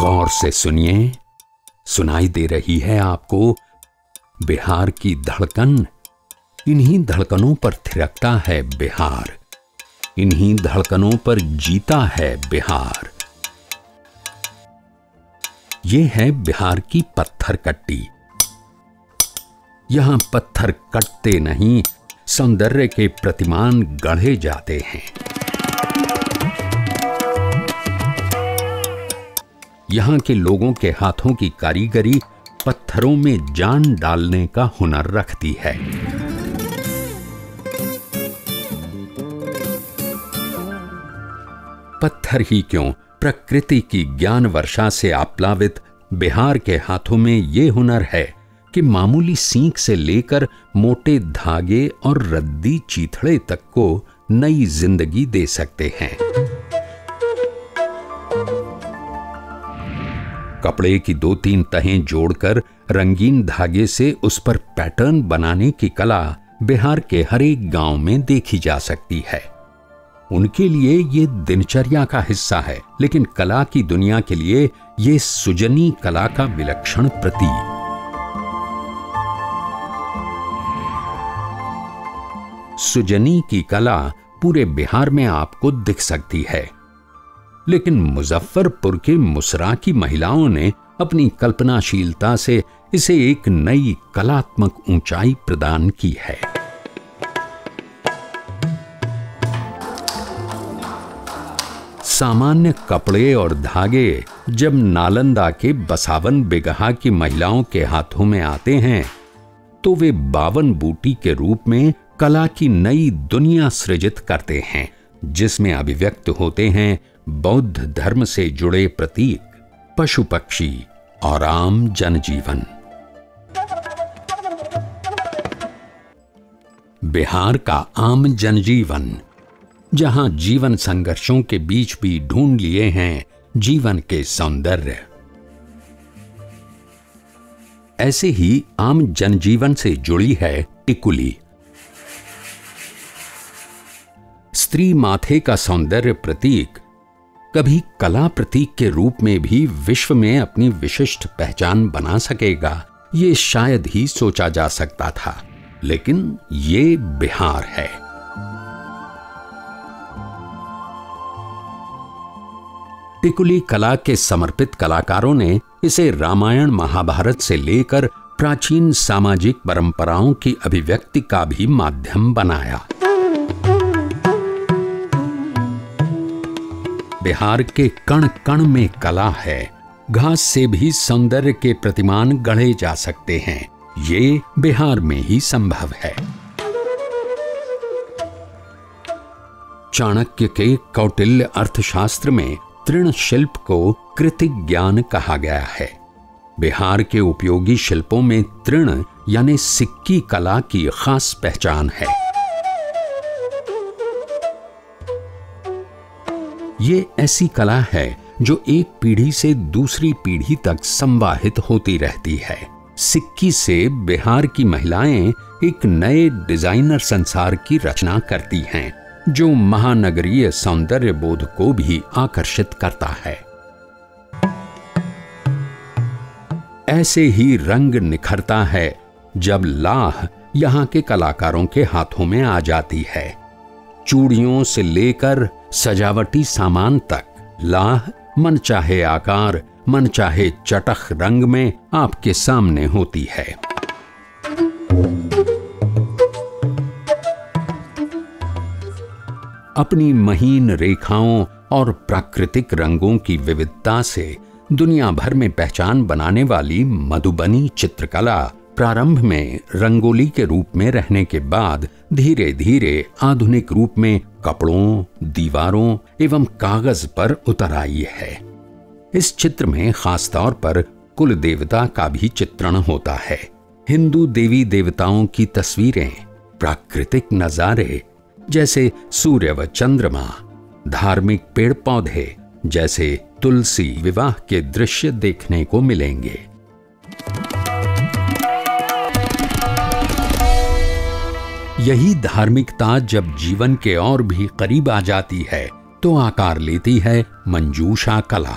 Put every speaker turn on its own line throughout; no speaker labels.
गौर से सुनिए, सुनाई दे रही है आपको बिहार की धड़कन। इन्हीं धड़कनों पर थिरकता है बिहार, इन्हीं धड़कनों पर जीता है बिहार। ये है बिहार की पत्थर कट्टी। यहां पत्थर कटते नहीं, सौंदर्य के प्रतिमान गढ़े जाते हैं। यहां के लोगों के हाथों की कारीगरी पत्थरों में जान डालने का हुनर रखती है। पत्थर ही क्यों, प्रकृति की ज्ञान वर्षा से आप्लावित बिहार के हाथों में ये हुनर है कि मामूली सींक से लेकर मोटे धागे और रद्दी चीथड़े तक को नई जिंदगी दे सकते हैं। कपड़े की 2-3 तहें जोड़कर रंगीन धागे से उस पर पैटर्न बनाने की कला बिहार के हर एक गांव में देखी जा सकती है। उनके लिए ये दिनचर्या का हिस्सा है, लेकिन कला की दुनिया के लिए ये सुजनी कला का विलक्षण प्रतीक। सुजनी की कला पूरे बिहार में आपको दिख सकती है, लेकिन मुजफ्फरपुर के मुसरा की महिलाओं ने अपनी कल्पनाशीलता से इसे एक नई कलात्मक ऊंचाई प्रदान की है। सामान्य कपड़े और धागे जब नालंदा के बसावन बिगहा की महिलाओं के हाथों में आते हैं, तो वे 52 बूटी के रूप में कला की नई दुनिया सृजित करते हैं, जिसमें अभिव्यक्त होते हैं बौद्ध धर्म से जुड़े प्रतीक, पशु पक्षी और आम जनजीवन। बिहार का आम जनजीवन, जहां जीवन संघर्षों के बीच भी ढूंढ लिए हैं जीवन के सौंदर्य। ऐसे ही आम जनजीवन से जुड़ी है टिकुली। स्त्री माथे का सौंदर्य प्रतीक कभी कला प्रतीक के रूप में भी विश्व में अपनी विशिष्ट पहचान बना सकेगा, ये शायद ही सोचा जा सकता था, लेकिन ये बिहार है। टिकुली कला के समर्पित कलाकारों ने इसे रामायण महाभारत से लेकर प्राचीन सामाजिक परंपराओं की अभिव्यक्ति का भी माध्यम बनाया। बिहार के कण कण में कला है। घास से भी सौंदर्य के प्रतिमान गढ़े जा सकते हैं, ये बिहार में ही संभव है। चाणक्य के कौटिल्य अर्थशास्त्र में तृण शिल्प को कृतिक ज्ञान कहा गया है। बिहार के उपयोगी शिल्पों में तृण यानी सिक्की कला की खास पहचान है। ये ऐसी कला है जो एक पीढ़ी से दूसरी पीढ़ी तक संवाहित होती रहती है। सिक्की से बिहार की महिलाएं एक नए डिजाइनर संसार की रचना करती हैं, जो महानगरीय सौंदर्य बोध को भी आकर्षित करता है। ऐसे ही रंग निखरता है जब लाह यहाँ के कलाकारों के हाथों में आ जाती है। चूड़ियों से लेकर सजावटी सामान तक लाह मनचाहे आकार, मनचाहे चटख रंग में आपके सामने होती है। अपनी महीन रेखाओं और प्राकृतिक रंगों की विविधता से दुनिया भर में पहचान बनाने वाली मधुबनी चित्रकला प्रारंभ में रंगोली के रूप में रहने के बाद धीरे धीरे आधुनिक रूप में कपड़ों, दीवारों एवं कागज पर उतर आई है। इस चित्र में खासतौर पर कुल देवता का भी चित्रण होता है। हिंदू देवी देवताओं की तस्वीरें, प्राकृतिक नजारे जैसे सूर्य व चंद्रमा, धार्मिक पेड़ पौधे जैसे तुलसी विवाह के दृश्य देखने को मिलेंगे। यही धार्मिकता जब जीवन के और भी करीब आ जाती है तो आकार लेती है मंजूषा कला।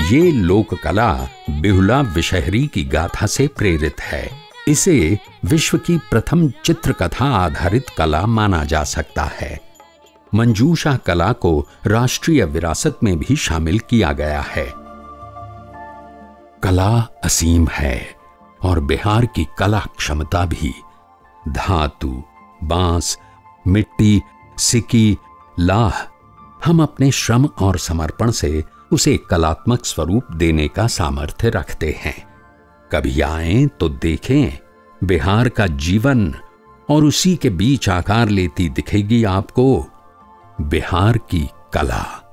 ये लोक कला बिहुला विषहरी की गाथा से प्रेरित है। इसे विश्व की प्रथम चित्रकथा आधारित कला माना जा सकता है। मंजूषा कला को राष्ट्रीय विरासत में भी शामिल किया गया है। कला असीम है और बिहार की कला क्षमता भी। धातु, बांस, मिट्टी, सिक्की, लाह, हम अपने श्रम और समर्पण से उसे कलात्मक स्वरूप देने का सामर्थ्य रखते हैं। कभी आएं तो देखें, बिहार का जीवन और उसी के बीच आकार लेती दिखेगी आपको बिहार की कला।